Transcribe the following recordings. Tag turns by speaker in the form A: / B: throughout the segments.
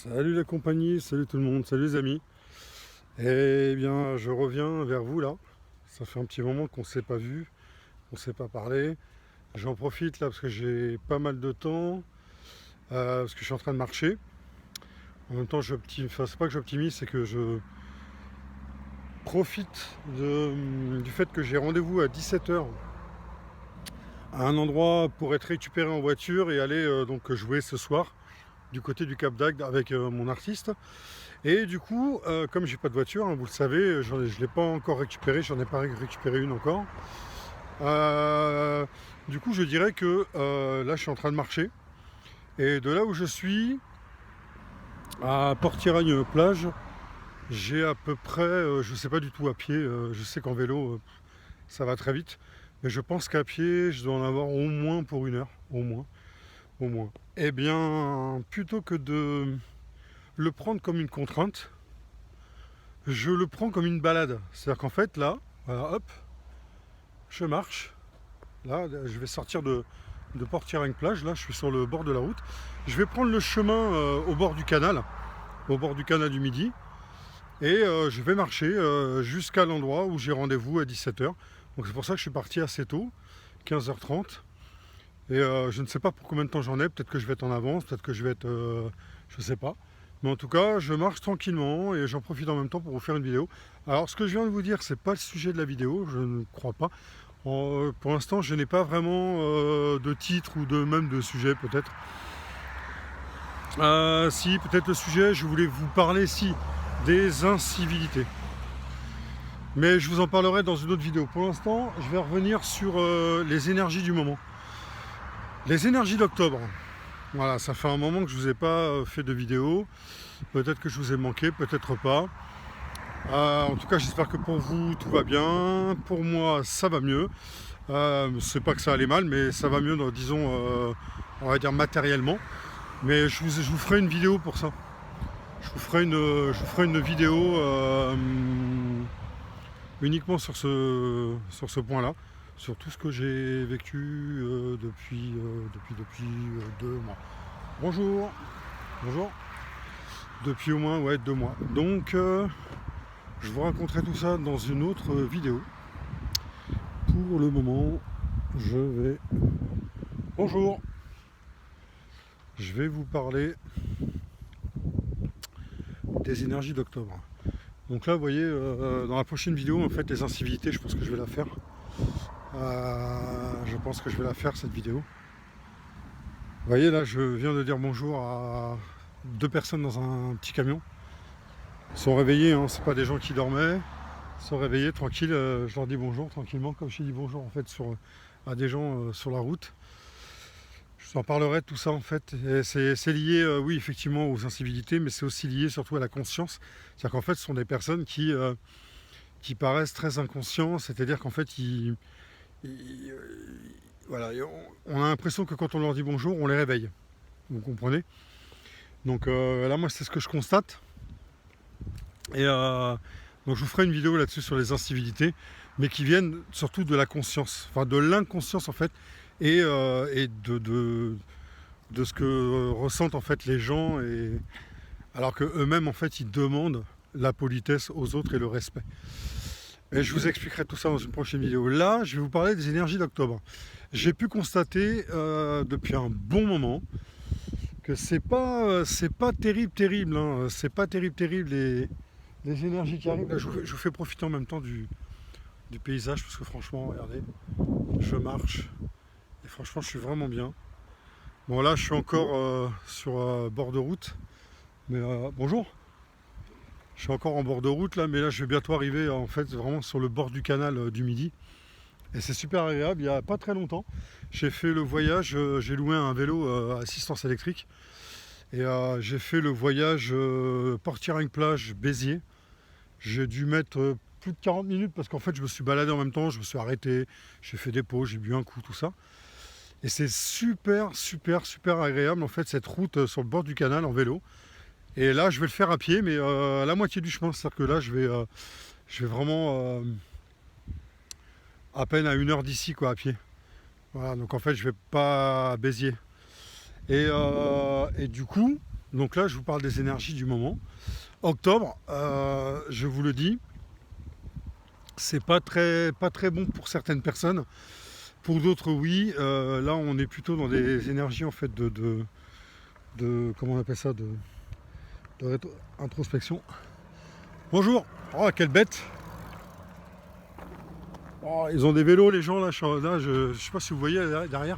A: Salut la compagnie, salut tout le monde, salut les amis. Eh bien, je reviens vers vous là. Ça fait un petit moment qu'on ne s'est pas vu, qu'on ne s'est pas parlé. J'en profite là parce que j'ai pas mal de temps, parce que je suis en train de marcher. En même temps, enfin, c'est pas que j'optimise, c'est que je profite du fait que j'ai rendez-vous à 17 h à un endroit pour être récupéré en voiture et aller donc jouer ce soir du côté du Cap d'Agde avec mon artiste. Et du coup, comme j'ai pas de voiture, hein, vous le savez, je ne l'ai pas encore récupéré, j'en ai pas récupéré une encore. Euh, du coup, je dirais que là, je suis en train de marcher. Et de là où je suis, à Port-Tiragne-Plage, j'ai à peu près, je sais pas du tout à pied, je sais qu'en vélo, ça va très vite. Mais je pense qu'à pied, je dois en avoir au moins pour 1 heure, au moins, au moins. Eh bien, plutôt que de le prendre comme une contrainte, je le prends comme une balade. C'est-à-dire qu'en fait, là, voilà, hop, je marche. Là, je vais sortir de Port-Tiragne-Plage. Là, je suis sur le bord de la route. Je vais prendre le chemin au bord du canal du Midi. Et je vais marcher jusqu'à l'endroit où j'ai rendez-vous à 17 h. Donc c'est pour ça que je suis parti assez tôt, 15 h 30. Et je ne sais pas pour combien de temps j'en ai. Peut-être que je vais être en avance, peut-être que je vais être... je ne sais pas. Mais en tout cas, je marche tranquillement et j'en profite en même temps pour vous faire une vidéo. Alors, ce que je viens de vous dire, c'est pas le sujet de la vidéo, je ne crois pas. Pour l'instant, je n'ai pas vraiment de titre ou même de sujet, peut-être. Si, peut-être le sujet, je voulais vous parler, si, des incivilités. Mais je vous en parlerai dans une autre vidéo. Pour l'instant, je vais revenir sur les énergies du moment. Les énergies d'octobre. Voilà, ça fait un moment que je ne vous ai pas fait de vidéo. Peut-être que je vous ai manqué, peut-être pas. En tout cas, j'espère que pour vous, tout va bien. Pour moi, ça va mieux. C'est pas que ça allait mal, mais ça va mieux, disons, on va dire matériellement. Mais je vous ferai une vidéo pour ça. Je vous ferai une vidéo uniquement sur ce point-là, sur tout ce que j'ai vécu depuis 2 mois. Bonjour, bonjour. Depuis au moins 2 mois. Donc, je vous raconterai tout ça dans une autre vidéo. Pour le moment, je vais... Bonjour. Je vais vous parler des énergies d'octobre. Donc là, vous voyez, dans la prochaine vidéo, en fait, les incivilités, je pense que je vais la faire. Je pense que je vais la faire, cette vidéo. Vous voyez, là, je viens de dire bonjour à 2 personnes dans un petit camion. Ils sont réveillés, hein, c'est pas des gens qui dormaient. Ils sont réveillés, tranquilles. Je leur dis bonjour, tranquillement, comme je dis bonjour, en fait, à des gens sur la route. Je vous en parlerai de tout ça en fait. C'est lié, oui, effectivement, aux incivilités, mais c'est aussi lié surtout à la conscience. C'est-à-dire qu'en fait, ce sont des personnes qui paraissent très inconscients, c'est-à-dire qu'en fait, voilà, on a l'impression que quand on leur dit bonjour, on les réveille. Vous comprenez? Donc là, moi, c'est ce que je constate. Et donc, je vous ferai une vidéo là-dessus sur les incivilités, mais qui viennent surtout de la conscience, enfin de l'inconscience en fait, et de ce que ressentent en fait les gens, alors que eux-mêmes en fait ils demandent la politesse aux autres et le respect. Et je vous expliquerai tout ça dans une prochaine vidéo. Là, je vais vous parler des énergies d'octobre. J'ai pu constater depuis un bon moment que c'est pas terrible, hein. C'est pas terrible les énergies qui arrivent. Là, je vous fais profiter en même temps du paysage parce que franchement, regardez, je marche et franchement, je suis vraiment bien. Bon, là, je suis encore sur bord de route. Mais bonjour. Je suis encore en bord de route là, mais là je vais bientôt arriver en fait vraiment sur le bord du canal du Midi. Et c'est super agréable. Il n'y a pas très longtemps, j'ai fait le voyage, j'ai loué un vélo à assistance électrique. Et j'ai fait le voyage Port-Tiragne-Plage Béziers. J'ai dû mettre plus de 40 minutes parce qu'en fait je me suis baladé en même temps, je me suis arrêté, j'ai fait des pauses, j'ai bu un coup, tout ça. Et c'est super agréable en fait cette route sur le bord du canal en vélo. Et là, je vais le faire à pied, mais à la moitié du chemin. C'est-à-dire que là, je vais vraiment à peine à 1 heure d'ici, quoi, à pied. Voilà, donc en fait, je vais pas à Béziers. Et du coup, Donc là, je vous parle des énergies du moment. Octobre, je vous le dis, c'est pas très bon pour certaines personnes. Pour d'autres, oui. Là, on est plutôt dans des énergies en fait de comment on appelle ça, de introspection. Bonjour. Oh, quelle bête. Oh, ils ont des vélos, les gens là. Je sais pas si vous voyez derrière.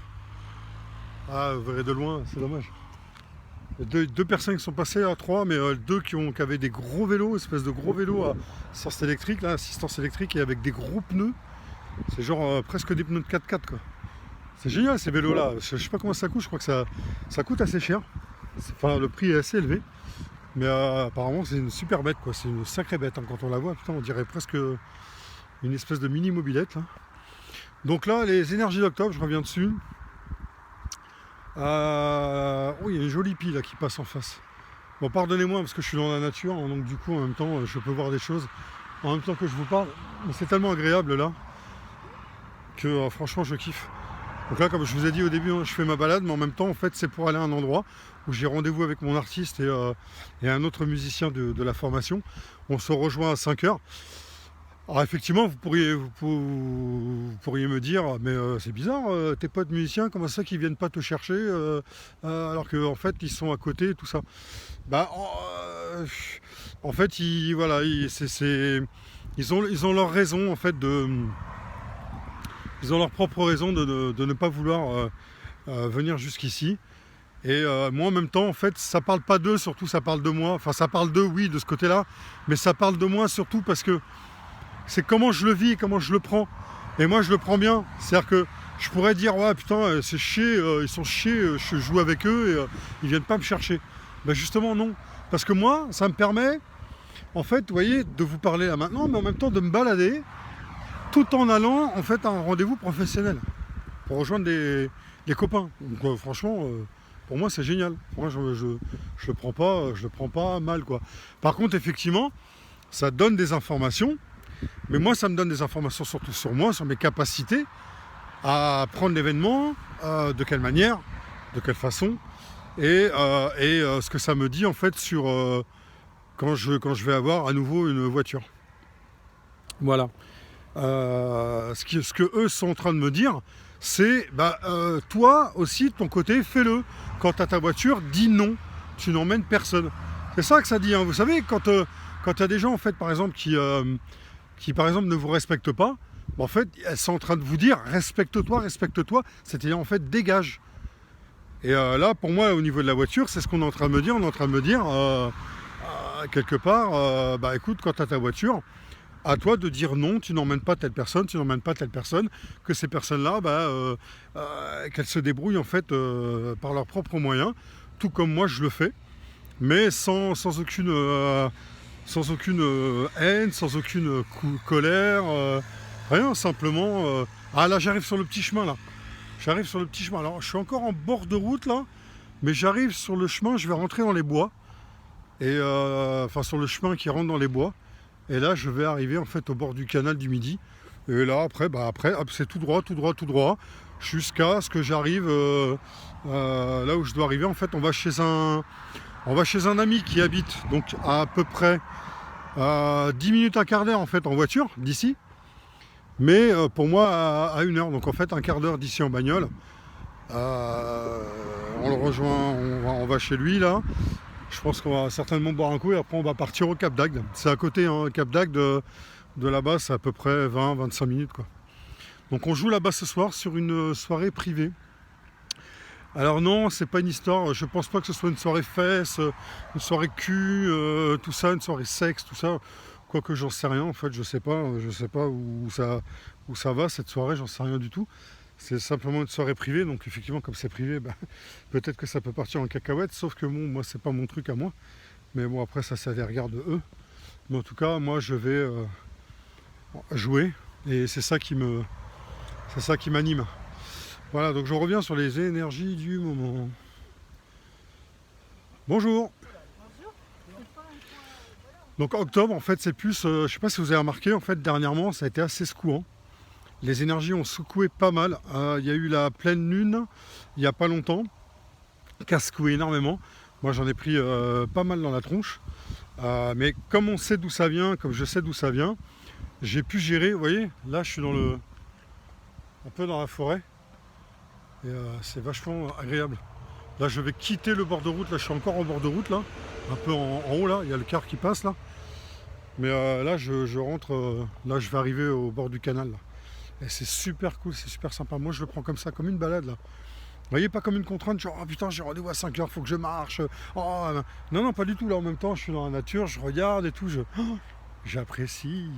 A: Ah, vous verrez de loin, c'est dommage. Deux personnes qui sont passées à trois, mais deux qui avaient des gros vélos, espèce de gros vélos à assistance électrique et avec des gros pneus. C'est genre presque des pneus de 4x4 quoi. C'est génial ces vélos là. Je sais pas comment ça coûte, je crois que ça coûte assez cher. Enfin, le prix est assez élevé. Mais apparemment c'est une super bête quoi. C'est une sacrée bête hein. Quand on la voit, putain, on dirait presque une espèce de mini mobilette là. Donc là, les énergies d'octobre, je reviens dessus. Oh, il y a une jolie pie là qui passe en face. Bon, pardonnez-moi parce que je suis dans la nature, hein, donc du coup en même temps je peux voir des choses en même temps que je vous parle. Mais c'est tellement agréable là que franchement je kiffe. Donc là, comme je vous ai dit au début, hein, je fais ma balade, mais en même temps en fait c'est pour aller à un endroit où j'ai rendez-vous avec mon artiste et un autre musicien de la formation. On se rejoint à 5h. Alors effectivement, vous pourriez me dire, mais c'est bizarre, tes potes musiciens, comment ça qu'ils viennent pas te chercher alors qu'en fait ils sont à côté et tout ça. Bah, en fait, voilà, ils ont leur raison en fait ils ont leur propre raison de ne pas vouloir venir jusqu'ici. Et moi en même temps, en fait, ça parle pas d'eux, surtout ça parle de moi. Enfin, ça parle d'eux, oui, de ce côté-là, mais ça parle de moi surtout parce que c'est comment je le vis et comment je le prends. Et moi je le prends bien. C'est-à-dire que je pourrais dire ouais putain c'est chier, ils sont chiés, je joue avec eux et ils viennent pas me chercher. Ben justement non. Parce que moi, ça me permet, en fait, vous voyez, de vous parler là maintenant, mais en même temps de me balader, tout en allant en fait à un rendez-vous professionnel. Pour rejoindre des copains. Donc franchement, pour moi c'est génial. Moi je le prends pas mal quoi. Par contre effectivement, ça donne des informations. Mais moi, ça me donne des informations surtout sur moi, sur mes capacités à prendre l'événement, de quelle manière, de quelle façon, et ce que ça me dit en fait sur quand je vais avoir à nouveau une voiture. Voilà. Ce que eux sont en train de me dire, c'est toi aussi, de ton côté, fais-le. Quand tu as ta voiture, dis non, tu n'emmènes personne. C'est ça que ça dit. Hein. Vous savez, quand il y a des gens en fait, par exemple, qui par exemple ne vous respectent pas, en fait, elles sont en train de vous dire respecte-toi, c'est-à-dire en fait dégage. Et là, pour moi, au niveau de la voiture, c'est ce qu'on est en train de me dire. On est en train de me dire quelque part, écoute, quand tu as ta voiture, à toi de dire non, tu n'emmènes pas telle personne, que ces personnes-là, qu'elles se débrouillent en fait par leurs propres moyens, tout comme moi je le fais, mais sans aucune haine, sans aucune colère, rien, simplement. Ah là, j'arrive sur le petit chemin là. Alors, je suis encore en bord de route là, mais j'arrive sur le chemin, je vais rentrer dans les bois. Et enfin, sur le chemin qui rentre dans les bois. Et là, je vais arriver en fait au bord du canal du Midi. Et là, après, hop, c'est tout droit, jusqu'à ce que j'arrive là où je dois arriver. En fait, on va chez un ami qui habite donc à peu près 10 minutes, un quart d'heure en fait en voiture d'ici, mais pour moi à 1 heure, donc en fait un quart d'heure d'ici en bagnole. On le rejoint, on va chez lui là. Je pense qu'on va certainement boire un coup et après on va partir au Cap d'Agde. C'est à côté, hein, Cap d'Agde de là-bas, c'est à peu près 20-25 minutes quoi. Donc on joue là-bas ce soir sur une soirée privée. Alors non, c'est pas une histoire, je pense pas que ce soit une soirée fesses, une soirée cul, tout ça, une soirée sexe, tout ça. Quoique j'en sais rien en fait, je sais pas où ça va cette soirée, j'en sais rien du tout. C'est simplement une soirée privée, donc effectivement comme c'est privé, peut-être que ça peut partir en cacahuète, sauf que bon, moi c'est pas mon truc à moi. Mais bon après ça les regarde eux. Mais en tout cas moi je vais jouer et c'est ça qui m'anime. Voilà, donc je reviens sur les énergies du moment. Bonjour. Donc octobre, en fait, c'est plus, je ne sais pas si vous avez remarqué, en fait, dernièrement, ça a été assez secouant. Les énergies ont secoué pas mal. Il y a eu la pleine lune, il n'y a pas longtemps, qui a secoué énormément. Moi j'en ai pris pas mal dans la tronche. Mais comme on sait d'où ça vient, comme je sais d'où ça vient, j'ai pu gérer. Vous voyez, là je suis un peu dans la forêt. Et c'est vachement agréable. Là je vais quitter le bord de route. Là je suis encore en bord de route là. Un peu en haut là. Il y a le car qui passe là. Mais là je rentre. Là je vais arriver au bord du canal là. Et c'est super cool, c'est super sympa. Moi je le prends comme ça, comme une balade là. Vous voyez, pas comme une contrainte, genre, oh putain, j'ai rendez-vous à 5h, faut que je marche. Oh, non, non, pas du tout. Là, en même temps, je suis dans la nature, je regarde et tout, j'apprécie.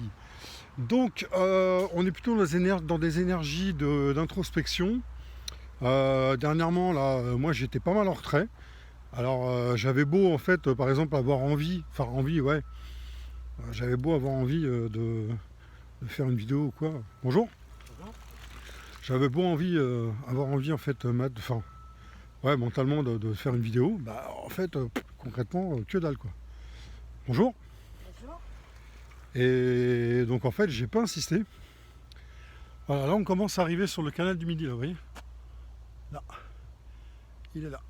A: Donc, on est plutôt dans des énergies d'introspection. Dernièrement, là, moi, j'étais pas mal en retrait. Alors, j'avais beau, en fait, par exemple, avoir envie, ouais. J'avais beau avoir envie de faire une vidéo ou quoi. Bonjour. J'avais beau avoir envie en fait, ouais, mentalement de faire une vidéo, bah en fait, concrètement, que dalle quoi. Bonjour. Bonjour. Et donc en fait, j'ai pas insisté. Voilà, là on commence à arriver sur le canal du Midi, là, vous voyez. Là. Il est là.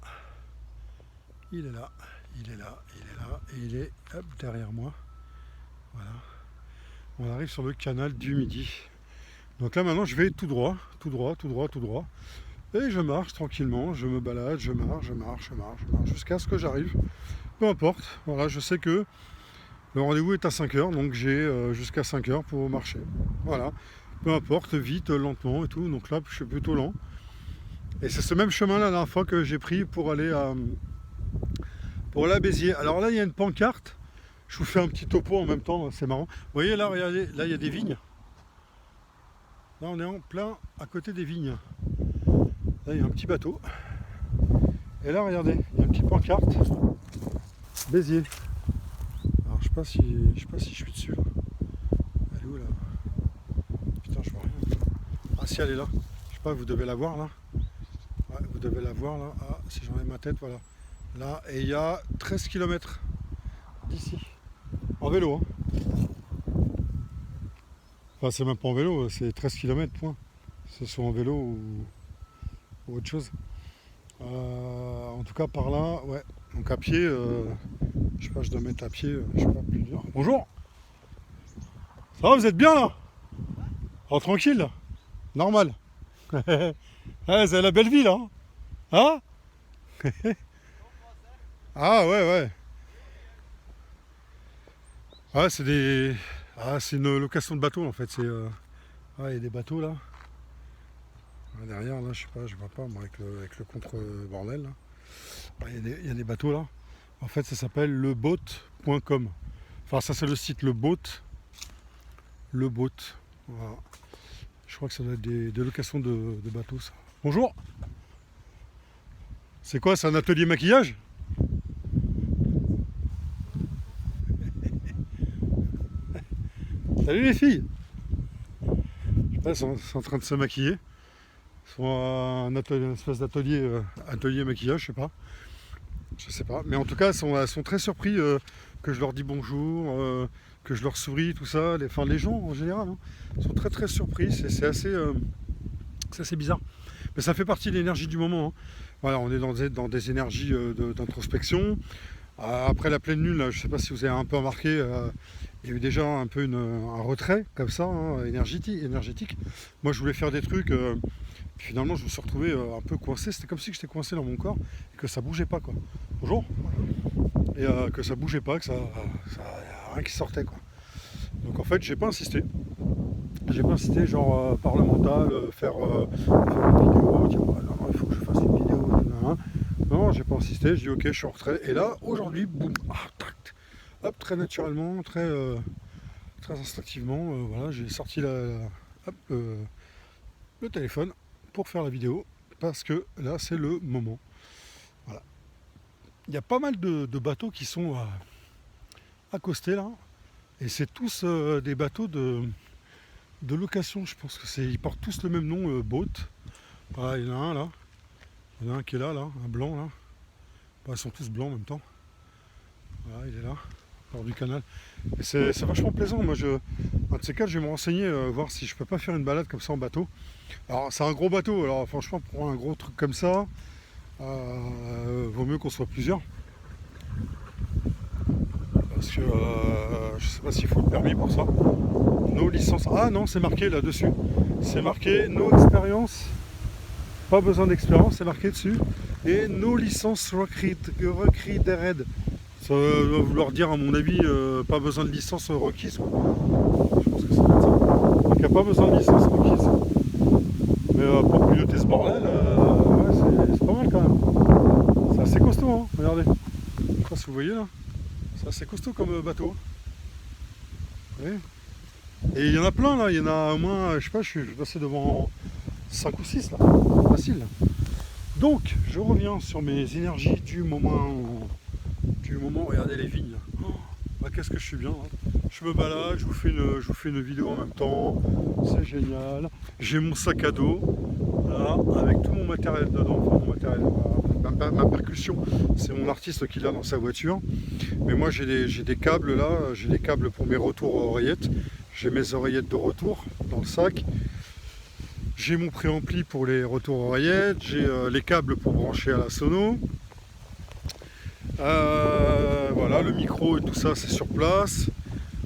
A: Il est là. Il est là. Il est là. Et il est hop, derrière moi. Voilà. On arrive sur le canal du Midi. Donc là maintenant je vais tout droit, tout droit, tout droit, tout droit. Et je marche tranquillement, je me balade, je marche, jusqu'à ce que j'arrive. Peu importe, voilà, je sais que le rendez-vous est à 5h, donc j'ai jusqu'à 5h pour marcher. Voilà, peu importe, vite, lentement et tout, donc là je suis plutôt lent. Et c'est ce même chemin la dernière fois que j'ai pris pour aller à Béziers. Alors là il y a une pancarte, je vous fais un petit topo en même temps, c'est marrant. Vous voyez là, regardez, là il y a des vignes. Là on est en plein à côté des vignes. Là il y a un petit bateau. Et là regardez, il y a une petite pancarte. Béziers. Alors je sais pas si je suis dessus là. Elle est où là? Putain je vois rien. Ah si elle est là. Je sais pas, vous devez la voir là. Ouais, vous devez la voir là. Ah si j'en ai ma tête, voilà. Là, et il y a 13 km d'ici. En vélo hein. Enfin c'est même pas en vélo, c'est 13 km point. Que ce soit en vélo ou autre chose. En tout cas par là, ouais. Donc à pied, je sais pas, je dois mettre à pied, je sais pas, plus dur. Bonjour. Ça va, vous êtes bien là? Oh tranquille là. Normal. Ouais, c'est la belle vie là. Hein? Ah ouais ouais. Ah c'est des. Ah c'est une location de bateau en fait. C'est. Ah il y a des bateaux là. Ah, derrière là, je sais pas, je vois pas moi avec le contre-bordel là. Ah, il y a des bateaux là. En fait ça s'appelle leboat.com. Enfin ça c'est le site leboat. Voilà. Je crois que ça doit être des locations de bateaux ça. Bonjour. C'est quoi, c'est un atelier maquillage? Salut les filles. Je sais pas, elles sont en train de se maquiller. Elles sont à un espèce d'atelier maquillage, je sais pas. Mais en tout cas, elles sont très surpris que je leur dis bonjour, que je leur souris, tout ça. Les gens en général hein, sont très très surpris. C'est assez bizarre. Mais ça fait partie de l'énergie du moment. Hein. Voilà, on est dans des énergies d'introspection. Après la pleine lune, là, je ne sais pas si vous avez un peu remarqué, il y a eu déjà un peu un retrait comme ça, hein, énergétique. Moi je voulais faire des trucs, puis finalement je me suis retrouvé un peu coincé. C'était comme si j'étais coincé dans mon corps et que ça bougeait pas quoi. Bonjour. Et que ça bougeait pas, que ça rien qui sortait quoi. Donc en fait j'ai pas insisté. J'ai pas insisté genre par le mental, faire une vidéo, dire oh, non, il faut que je fasse une vidéo. Non, j'ai pas insisté, je dis ok je suis en retrait. Et là aujourd'hui, boum, hop, très naturellement, très instinctivement, voilà, j'ai sorti hop, le téléphone pour faire la vidéo parce que là c'est le moment. Voilà. Il y a pas mal de bateaux qui sont accostés là, et c'est tous des bateaux de location. Je pense que ils portent tous le même nom, boat. Voilà, il y en a un là, il y en a un qui est là, un blanc là. Bah, ils sont tous blancs en même temps. Voilà, il est là, bord du canal. Et c'est vachement plaisant. Moi, un de ces quatre, je vais me renseigner, voir si je peux pas faire une balade comme ça en bateau. Alors, c'est un gros bateau. Alors, franchement, pour un gros truc comme ça, vaut mieux qu'on soit plusieurs. parce que je sais pas s'il faut le permis pour ça. Nos licences. Ah non, c'est marqué là-dessus. C'est marqué no expérience. Pas besoin d'expérience, c'est marqué dessus. Et nos licences required. Ça va vouloir dire, à mon avis, pas besoin de licence requise. Quoi. Je pense que ça doit être ça. Donc il n'y a pas besoin de licence requise. Mais pour piloter ce bordel, ouais, c'est pas mal quand même. C'est assez costaud, hein, regardez. Je sais pas si vous voyez là. C'est assez costaud comme bateau. Vous voyez. Et il y en a plein là, il y en a au moins, je sais pas, je suis passé devant 5 ou 6 là. Facile. Donc, je reviens sur mes énergies du moment. Regardez les vignes. Oh, bah, qu'est-ce que je suis bien. Hein. Je me balade, je vous fais une vidéo en même temps. C'est génial. J'ai mon sac à dos, là, avec tout mon matériel dedans. Enfin, mon matériel, ma percussion, c'est mon artiste qui l'a dans sa voiture. Mais moi, j'ai des câbles là. J'ai des câbles pour mes retours oreillettes. J'ai mes oreillettes de retour dans le sac. J'ai mon préampli pour les retours oreillettes, j'ai les câbles pour brancher à la sono. Voilà, le micro et tout ça, c'est sur place.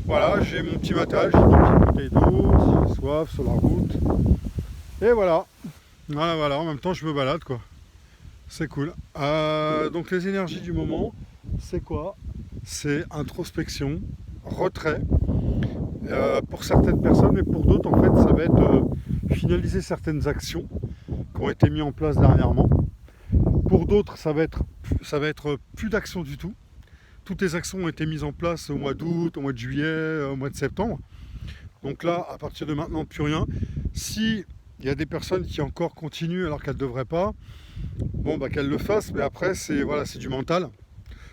A: Voilà, j'ai mon petit matériel, j'ai une petite bouteille d'eau, si j'ai soif, sur la route. Et voilà. Voilà, en même temps, je me balade, quoi. C'est cool. Donc, les énergies du moment, c'est quoi? C'est introspection, retrait. Pour certaines personnes, mais pour d'autres, en fait, ça va être finaliser certaines actions qui ont été mises en place dernièrement. Pour d'autres, ça va être plus d'action du tout. Toutes les actions ont été mises en place au mois d'août, au mois de juillet, au mois de septembre. Donc là, à partir de maintenant, plus rien. Si il y a des personnes qui encore continuent alors qu'elles ne devraient pas, bon, bah, qu'elles le fassent, mais après, c'est du mental.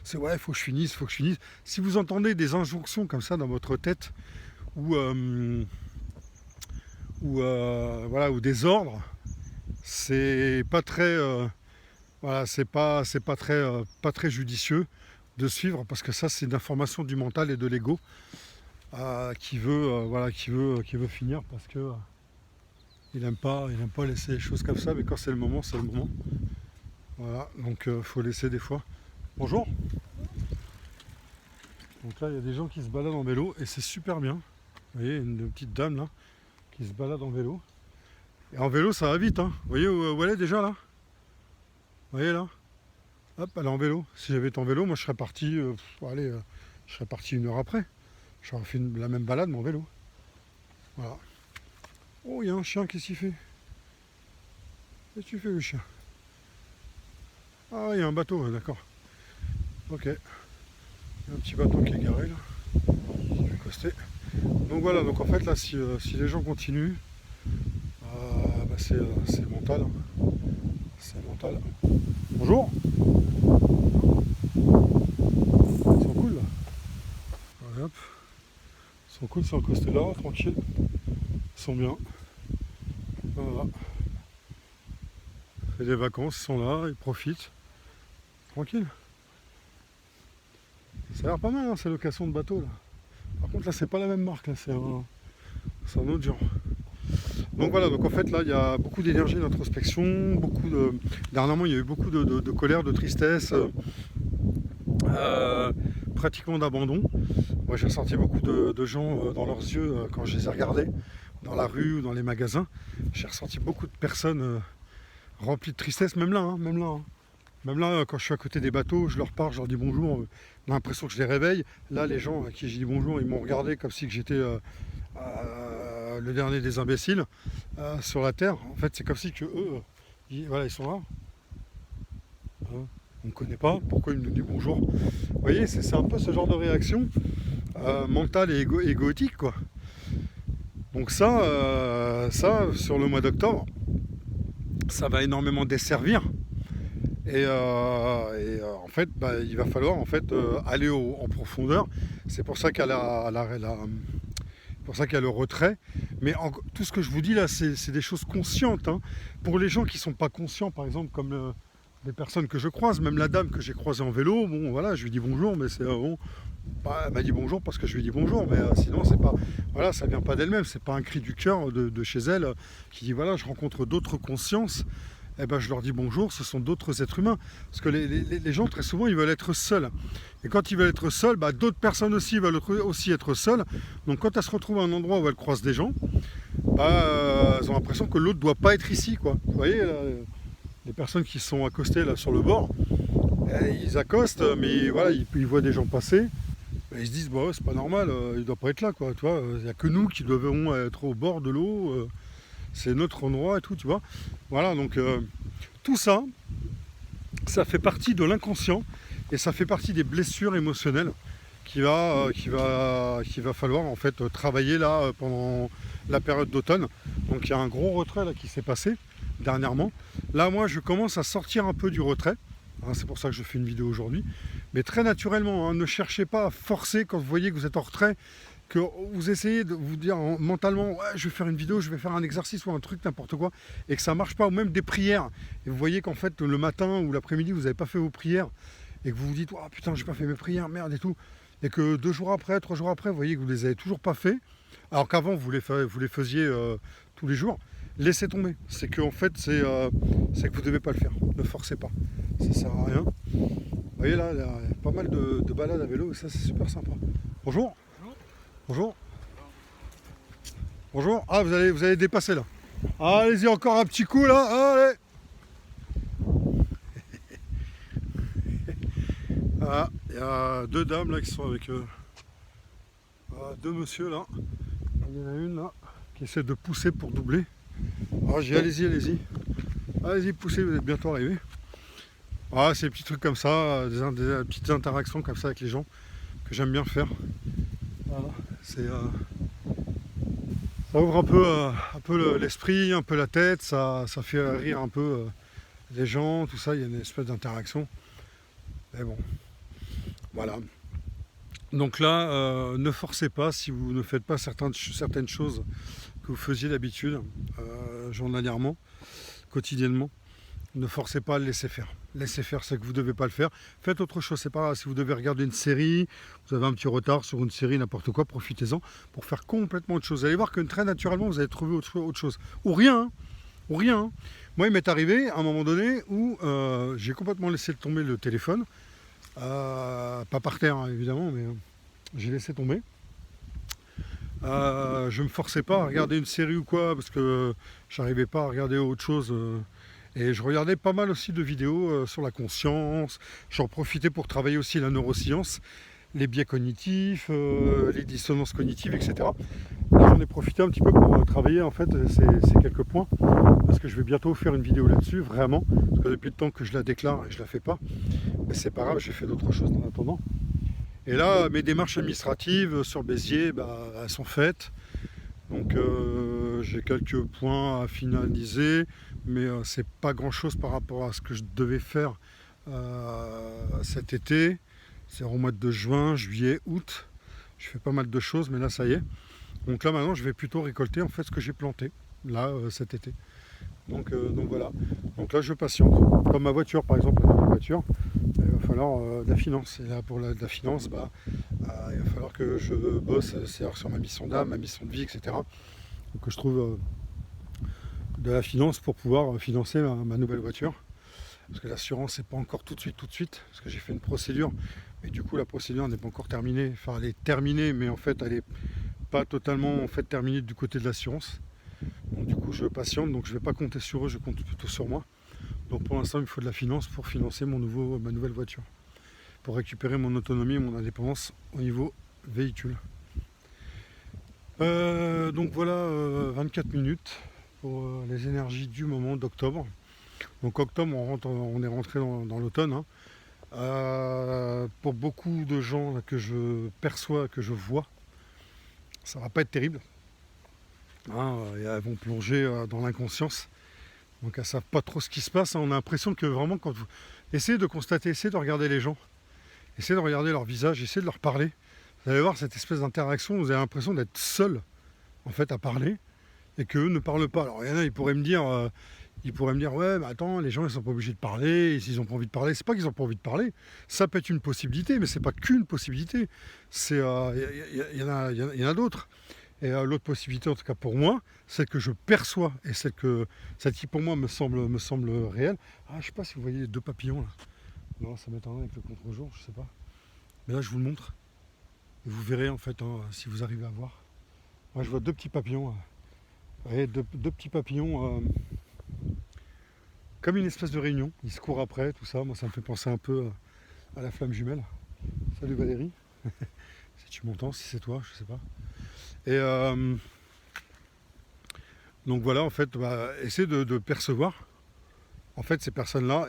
A: C'est ouais, il faut que je finisse, il faut que je finisse. Si vous entendez des injonctions comme ça dans votre tête, ou des ordres, c'est pas très pas très judicieux de suivre, parce que ça c'est une information du mental et de l'ego qui veut finir, parce que il aime pas laisser les choses comme ça, mais quand c'est le moment, c'est le moment. Voilà, donc faut laisser des fois. Bonjour. Donc là il y a des gens qui se baladent en vélo et c'est super bien. Vous voyez, une petite dame là qui se balade en vélo. Et en vélo ça va vite, hein. Vous voyez où elle est déjà là? Vous voyez là? Hop, elle est en vélo. Si j'avais été en vélo, moi je serais parti, je serais parti 1 heure après. J'aurais fait la même balade mais en vélo. Voilà. Oh, il y a un chien, qu'est-ce qu'il fait? Qu'est-ce que tu fais le chien? Ah, il y a un bateau, d'accord. Ok. Il y a un petit bateau qui est garé là. Je vais coster. Donc voilà, donc en fait là, si les gens continuent, c'est mental. Hein. C'est mental. Bonjour. Ils sont cool là. Allez, hop. Ils sont cool, ils sont accostés là, tranquille. Ils sont bien. Voilà. C'est des vacances, ils sont là, ils profitent. Tranquille. Ça a l'air pas mal, hein, ces locations de bateaux là. Par contre là c'est pas la même marque, là, c'est un autre genre. Donc voilà, donc en fait là il y a beaucoup d'énergie, d'introspection, dernièrement il y a eu beaucoup de colère, de tristesse, pratiquement d'abandon. Moi j'ai ressenti beaucoup de gens dans leurs yeux quand je les ai regardés, dans la rue ou dans les magasins. J'ai ressenti beaucoup de personnes remplies de tristesse, même là, hein. Même là, quand je suis à côté des bateaux, je leur parle, je leur dis bonjour, on a l'impression que je les réveille. Là, les gens à qui j'ai dit bonjour, ils m'ont regardé comme si j'étais le dernier des imbéciles sur la terre. En fait, c'est comme si que eux, ils sont là. On ne me connaît pas, pourquoi ils nous disent bonjour? Vous voyez, c'est un peu ce genre de réaction mentale et égotique, quoi. Donc ça, sur le mois d'octobre, ça va énormément desservir. Et en fait, il va falloir aller en profondeur. C'est pour ça qu'il y a le retrait. Mais tout ce que je vous dis là, c'est des choses conscientes. Hein. Pour les gens qui ne sont pas conscients, par exemple, comme les personnes que je croise, même la dame que j'ai croisée en vélo, bon voilà, je lui dis bonjour, mais c'est bon. Elle m'a dit bonjour parce que je lui dis bonjour, mais sinon c'est pas, voilà, ça vient pas d'elle-même. C'est pas un cri du cœur de chez elle qui dit voilà, je rencontre d'autres consciences. eh ben, je leur dis bonjour, ce sont d'autres êtres humains. Parce que les gens, très souvent, ils veulent être seuls. Et quand ils veulent être seuls, bah, d'autres personnes aussi veulent aussi être seules. Donc quand elles se retrouvent à un endroit où elles croisent des gens, bah, elles ont l'impression que l'autre ne doit pas être ici, quoi. Vous voyez, là, les personnes qui sont accostées là, sur le bord, ils accostent, mais voilà, ils voient des gens passer. Ils se disent, bah, ouais, c'est pas normal, il ne doit pas être là, quoi. Il n'y a que nous qui devons être au bord de l'eau. C'est notre endroit et tout, tu vois. Voilà, donc tout ça, ça fait partie de l'inconscient et ça fait partie des blessures émotionnelles qu'il va falloir en fait travailler là pendant la période d'automne. Donc il y a un gros retrait là qui s'est passé dernièrement. Là, moi, je commence à sortir un peu du retrait. C'est pour ça que je fais une vidéo aujourd'hui. Mais très naturellement, hein, ne cherchez pas à forcer quand vous voyez que vous êtes en retrait, que vous essayez de vous dire mentalement, ouais, je vais faire une vidéo, je vais faire un exercice ou un truc, n'importe quoi, et que ça marche pas, ou même des prières. Et vous voyez qu'en fait, le matin ou l'après-midi, vous n'avez pas fait vos prières, et que vous vous dites, oh putain, j'ai pas fait mes prières, merde et tout. Et que 2 jours après, 3 jours après, vous voyez que vous les avez toujours pas fait, alors qu'avant, vous les faisiez tous les jours. Laissez tomber. C'est que en fait, c'est que vous devez pas le faire. Ne forcez pas. Ça sert à rien. Vous voyez là, il y a pas mal de balades à vélo et ça c'est super sympa. Bonjour. Bonjour. Bonjour. Ah, vous allez dépasser là. Allez-y, encore un petit coup là. Allez. Ah, il y a 2 dames là qui sont avec 2 monsieur là. Il y en a une là qui essaie de pousser pour doubler. Alors j'ai allez-y, allez-y. Allez-y, poussez, vous êtes bientôt arrivés. Ah, c'est des petits trucs comme ça, des petites interactions comme ça avec les gens que j'aime bien faire. Voilà, ça ouvre un peu l'esprit, un peu la tête, ça fait rire un peu les gens, tout ça, il y a une espèce d'interaction. Mais bon, voilà. Donc là, ne forcez pas si vous ne faites pas certaines choses que vous faisiez d'habitude, journalièrement, quotidiennement. Ne forcez pas à le laisser faire. Laissez faire, c'est que vous ne devez pas le faire. Faites autre chose, c'est pas grave. Si vous devez regarder une série, vous avez un petit retard sur une série, n'importe quoi, profitez-en pour faire complètement autre chose. Vous allez voir que très naturellement, vous allez trouver autre chose. Ou rien, hein. Ou rien. Hein. Moi, il m'est arrivé à un moment donné où j'ai complètement laissé tomber le téléphone. Pas par terre, hein, évidemment, mais j'ai laissé tomber. Je ne me forçais pas à regarder une série ou quoi, parce que j'arrivais pas à regarder autre chose. Et je regardais pas mal aussi de vidéos sur la conscience. J'en profitais pour travailler aussi la neuroscience, les biais cognitifs, les dissonances cognitives, etc. Là, j'en ai profité un petit peu pour travailler en fait ces quelques points, parce que je vais bientôt faire une vidéo là-dessus, vraiment. Parce que depuis le temps que je la déclare et je la fais pas, mais c'est pas grave, j'ai fait d'autres choses en attendant. Et là, mes démarches administratives sur Béziers, elles sont faites. Donc j'ai quelques points à finaliser, mais c'est pas grand chose par rapport à ce que je devais faire cet été. C'est au mois de juin, juillet, août. Je fais pas mal de choses, mais là ça y est. Donc là maintenant je vais plutôt récolter en fait ce que j'ai planté là cet été. Donc voilà. Donc là je patiente. Comme ma voiture par exemple, la voiture, il va falloir de la finance. Et là pour de la finance, il va falloir que je bosse sur ma mission d'âme, ma mission de vie, etc. Donc que je trouve de la finance pour pouvoir financer ma nouvelle voiture. Parce que l'assurance n'est pas encore tout de suite, parce que j'ai fait une procédure, mais du coup la procédure n'est pas encore terminée. Enfin elle est terminée, mais en fait elle n'est pas totalement terminée du côté de l'assurance. Donc du coup je patiente, donc je ne vais pas compter sur eux, je compte plutôt sur moi. Donc pour l'instant il me faut de la finance pour financer ma nouvelle voiture, pour récupérer mon autonomie et mon indépendance au niveau véhicule. Donc voilà, 24 minutes pour les énergies du moment d'octobre. Donc octobre, on est rentré dans l'automne. Hein. Pour beaucoup de gens là, que je perçois, que je vois, ça va pas être terrible. Hein, et elles vont plonger dans l'inconscience. Donc elles ne savent pas trop ce qui se passe. Hein. On a l'impression que vraiment, quand vous essayez de constater, essayez de regarder les gens, essayez de regarder leur visage, essayez de leur parler. Vous allez voir cette espèce d'interaction, vous avez l'impression d'être seul en fait à parler et qu'eux ne parlent pas. Alors il y en a, ils pourraient me dire ouais mais attends, les gens ils sont pas obligés de parler, et s'ils ont pas envie de parler, c'est pas qu'ils ont pas envie de parler, ça peut être une possibilité, mais c'est pas qu'une possibilité. Il y en a d'autres. Et l'autre possibilité, en tout cas pour moi, celle que je perçois et celle qui pour moi me semble réelle. Ah, je sais pas si vous voyez les deux papillons là. Non, ça m'étonnerait avec le contre-jour, je sais pas. Mais là, je vous le montre. Et vous verrez en fait, hein, si vous arrivez à voir. Moi, je vois deux petits papillons. Vous voyez, deux petits papillons, comme une espèce de réunion. Ils se courent après, tout ça. Moi, ça me fait penser un peu à la flamme jumelle. Salut Valérie. Si tu m'entends, si c'est toi, je sais pas. Et donc voilà, en fait, essayez de percevoir en fait ces personnes-là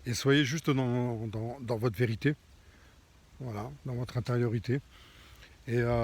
A: et soyez juste dans votre vérité, voilà, dans votre intériorité. Et